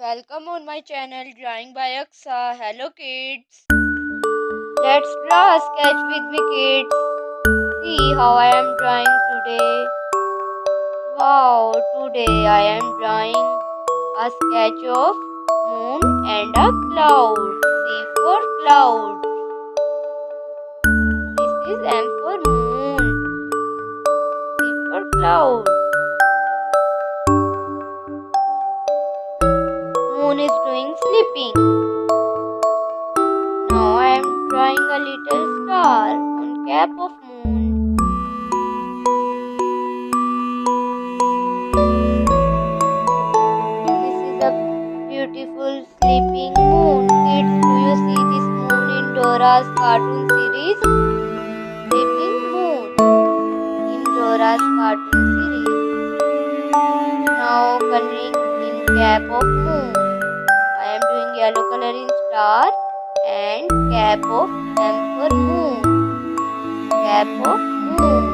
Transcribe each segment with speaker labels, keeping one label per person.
Speaker 1: Welcome on my channel Drawing by Aqsa. Hello kids. Let's draw a sketch with me kids. See how I am drawing today. Wow, today I am drawing a sketch of moon and a cloud. C for cloud. This is M for moon. C for cloud. Moon is doing sleeping. Now I am drawing a little star on cap of moon. This is a beautiful sleeping moon. Kids, do you see this moon in Dora's cartoon series? Sleeping moon in Dora's cartoon series. Now coloring in cap of moon. I am doing yellow color in star and cap of M for moon. Cap of moon.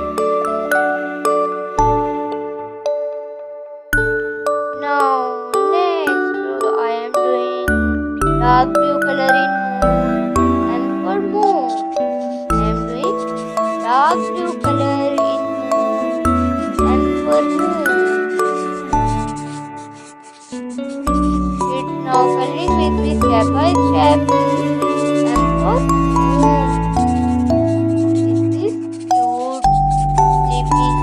Speaker 1: Now next I am doing dark blue color in moon. M for moon. I am doing dark blue color in moon. M for moon. It's now coloring with me step by step. M for moon. This is cute sleeping.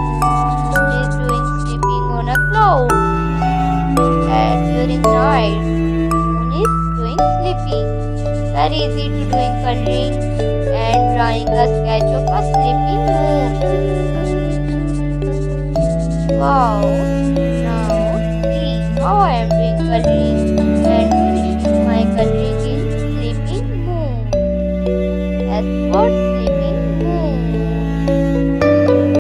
Speaker 1: Moon is doing sleeping on a cloud. And during night, moon is doing sleeping. Very easy to doing coloring and drawing a sketch of a sleeping moon. Wow! Now see how I am doing coloring and finishing my coloring in sleeping moon. As for